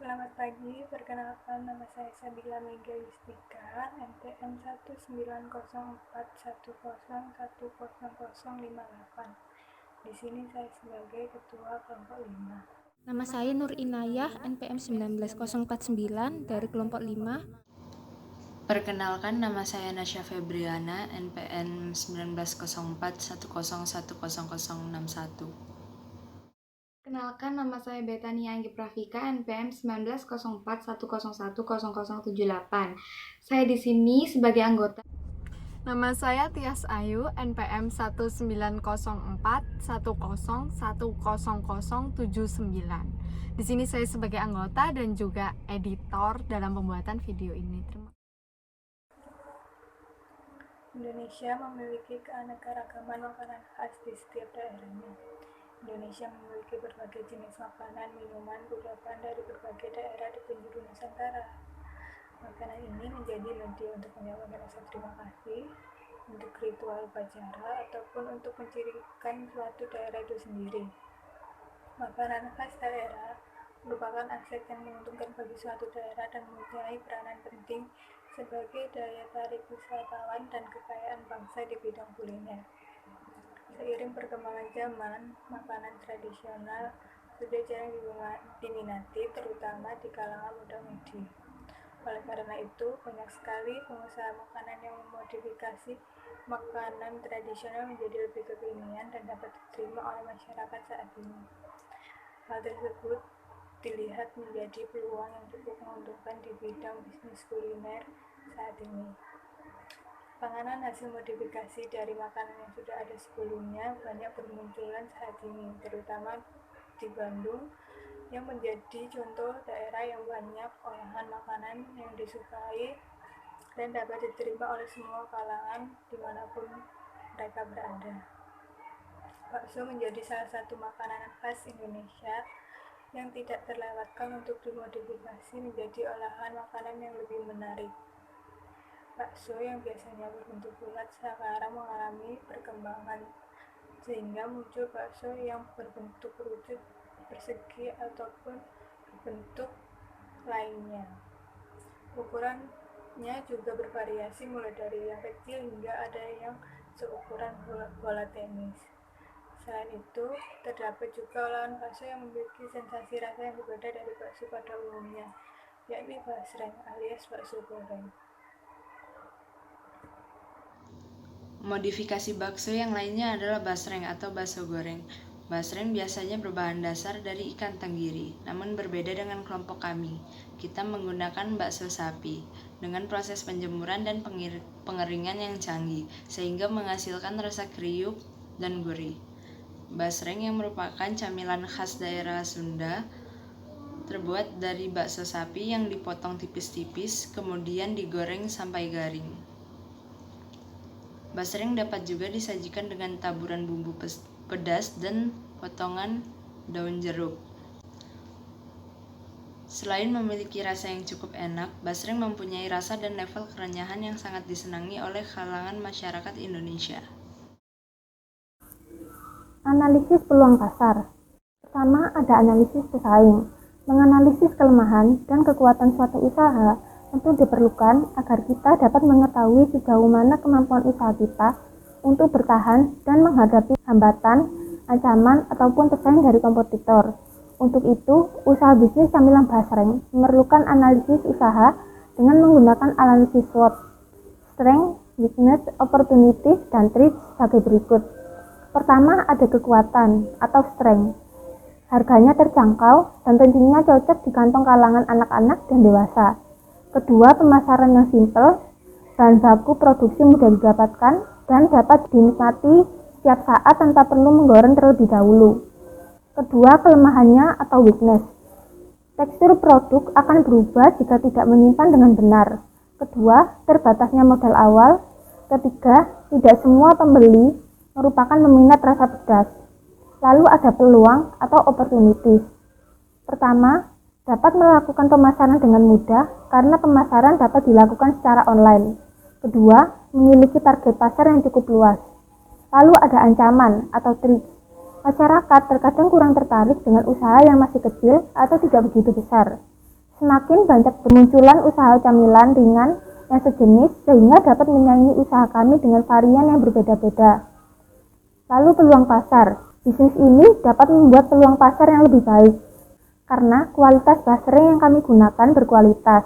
Selamat pagi, perkenalkan nama saya Sabila Mega Yustika, NPM 19041010058. Di sini saya sebagai Ketua Kelompok 5. Nama saya Nur Inayah, NPM 19049 dari kelompok 5. Perkenalkan, nama saya Nasya Febriana, NPM 190410101061. Kenalkan, nama saya Betania Anggi Pravika, NPM 190410110078. Saya di sini sebagai anggota. Nama saya Tias Ayu, NPM 190410101079. Di sini saya sebagai anggota dan juga editor dalam pembuatan video ini. Terima kasih. Indonesia memiliki keanekaragaman makanan khas di setiap daerahnya. Indonesia memiliki berbagai jenis makanan, minuman, kudapan dari berbagai daerah di penjuru Nusantara. Makanan ini menjadi media untuk menyampaikan rasa terima kasih, untuk ritual upacara, ataupun untuk mencirikan suatu daerah itu sendiri. Makanan khas daerah merupakan aset yang menguntungkan bagi suatu daerah dan mempunyai peranan penting sebagai daya tarik wisatawan dan kekayaan bangsa di bidang kuliner. Seiring perkembangan zaman, makanan tradisional sudah jarang diminati, terutama di kalangan muda mudi. Oleh karena itu, banyak sekali pengusaha makanan yang memodifikasi makanan tradisional menjadi lebih kekinian dan dapat diterima oleh masyarakat saat ini. Hal tersebut dilihat menjadi peluang yang cukup menguntungkan di bidang bisnis kuliner saat ini. Panganan hasil modifikasi dari makanan yang sudah ada sebelumnya banyak bermunculan saat ini, terutama di Bandung, yang menjadi contoh daerah yang banyak olahan makanan yang disukai dan dapat diterima oleh semua kalangan dimanapun mereka berada. Bakso menjadi salah satu makanan khas Indonesia yang tidak terlewatkan untuk dimodifikasi menjadi olahan makanan yang lebih menarik. Bakso yang biasanya berbentuk bulat sekarang mengalami perkembangan sehingga muncul bakso yang berbentuk runcit, persegi, ataupun berbentuk lainnya. Ukurannya juga bervariasi mulai dari yang kecil hingga ada yang seukuran bola tenis. Selain itu, terdapat juga olahan bakso yang memiliki sensasi rasa yang berbeda dari bakso pada umumnya, yakni basreng alias bakso goreng. Modifikasi bakso yang lainnya adalah basreng atau bakso goreng. Basreng biasanya berbahan dasar dari ikan tenggiri, namun berbeda dengan kelompok kami. Kita menggunakan bakso sapi dengan proses penjemuran dan pengeringan yang canggih, sehingga menghasilkan rasa kriuk dan gurih. Basreng yang merupakan camilan khas daerah Sunda terbuat dari bakso sapi yang dipotong tipis-tipis, kemudian digoreng sampai garing. Basreng dapat juga disajikan dengan taburan bumbu pedas dan potongan daun jeruk. Selain memiliki rasa yang cukup enak, basreng mempunyai rasa dan level kerenyahan yang sangat disenangi oleh kalangan masyarakat Indonesia. Analisis peluang pasar. Pertama, ada analisis pesaing. Menganalisis kelemahan dan kekuatan suatu usaha tentu diperlukan agar kita dapat mengetahui sejauh mana kemampuan usaha kita untuk bertahan dan menghadapi hambatan, ancaman, ataupun pesaing dari kompetitor. Untuk itu, usaha bisnis camilan basreng memerlukan analisis usaha dengan menggunakan analisis SWOT, strength, weakness, opportunities, dan threats sebagai berikut. Pertama, ada kekuatan atau strength. Harganya terjangkau dan tentunya cocok di kantong kalangan anak-anak dan dewasa. Kedua, pemasaran yang simpel, bahan baku produksi mudah didapatkan dan dapat dinikmati setiap saat tanpa perlu menggoreng terlebih dahulu. Kedua, kelemahannya atau weakness. Tekstur produk akan berubah jika tidak menyimpan dengan benar. Kedua, terbatasnya modal awal. Ketiga, tidak semua pembeli merupakan peminat rasa pedas. Lalu ada peluang atau opportunities. Pertama, dapat melakukan pemasaran dengan mudah karena pemasaran dapat dilakukan secara online. Kedua, memiliki target pasar yang cukup luas. Lalu ada ancaman atau threats. Masyarakat terkadang kurang tertarik dengan usaha yang masih kecil atau tidak begitu besar. Semakin banyak bermunculan usaha camilan ringan yang sejenis sehingga dapat menyaingi usaha kami dengan varian yang berbeda-beda. Lalu peluang pasar. Bisnis ini dapat membuat peluang pasar yang lebih baik karena kualitas basreng yang kami gunakan berkualitas.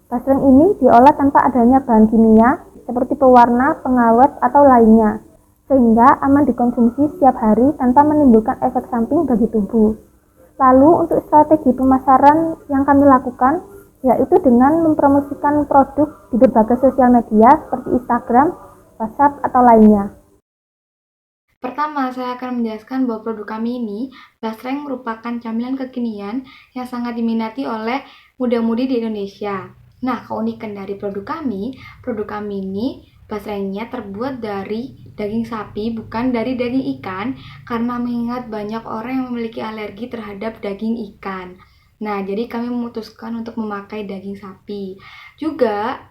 Basreng ini diolah tanpa adanya bahan kimia seperti pewarna, pengawet, atau lainnya, sehingga aman dikonsumsi setiap hari tanpa menimbulkan efek samping bagi tubuh. Lalu untuk strategi pemasaran yang kami lakukan, yaitu dengan mempromosikan produk di berbagai sosial media seperti Instagram, WhatsApp, atau lainnya. Pertama, saya akan menjelaskan bahwa produk kami ini, basreng merupakan camilan kekinian yang sangat diminati oleh muda-mudi di Indonesia. Nah, keunikan dari produk kami ini basrengnya terbuat dari daging sapi, bukan dari daging ikan, karena mengingat banyak orang yang memiliki alergi terhadap daging ikan. Nah, jadi kami memutuskan untuk memakai daging sapi. Juga,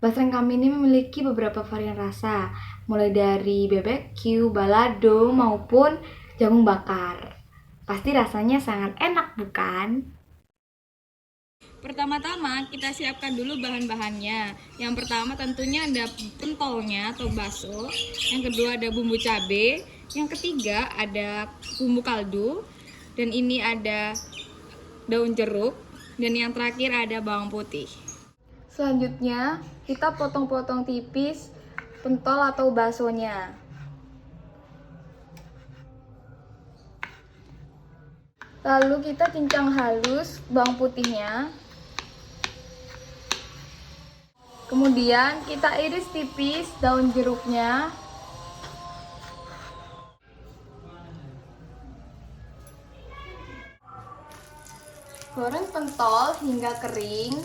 basreng kami ini memiliki beberapa varian rasa, mulai dari BBQ, balado, maupun jagung bakar. Pasti rasanya sangat enak, bukan? Pertama-tama kita siapkan dulu bahan-bahannya. Yang pertama tentunya ada pentolnya atau bakso. Yang kedua ada bumbu cabai. Yang ketiga ada bumbu kaldu. Dan ini ada daun jeruk. Dan yang terakhir ada bawang putih. Selanjutnya, kita potong-potong tipis pentol atau baksonya. Lalu kita cincang halus bawang putihnya. Kemudian kita iris tipis daun jeruknya. Goreng pentol hingga kering.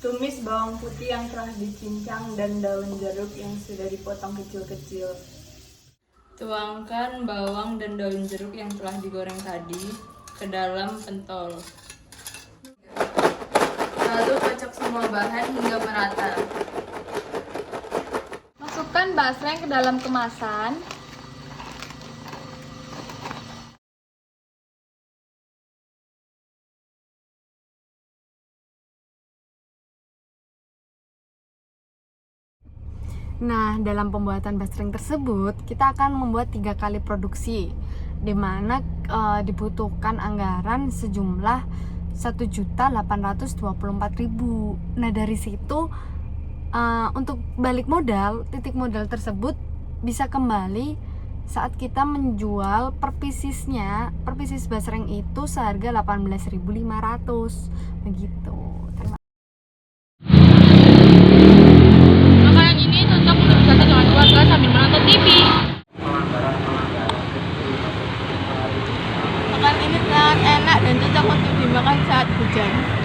Tumis bawang putih yang telah dicincang dan daun jeruk yang sudah dipotong kecil-kecil. Tuangkan bawang dan daun jeruk yang telah digoreng tadi ke dalam pentol. Lalu kocok semua bahan hingga merata. Masukkan basreng ke dalam kemasan. Nah, dalam pembuatan basreng tersebut, kita akan membuat 3 kali produksi, di mana dibutuhkan anggaran sejumlah 1.824.000. Nah, dari situ untuk balik modal, titik modal tersebut bisa kembali saat kita menjual per pisis basreng itu seharga 18.500 begitu. Makanan ini cocok untuk disantap dengan keluarga sambil menonton TV. Makanan ini sangat enak dan cocok untuk dimakan saat hujan.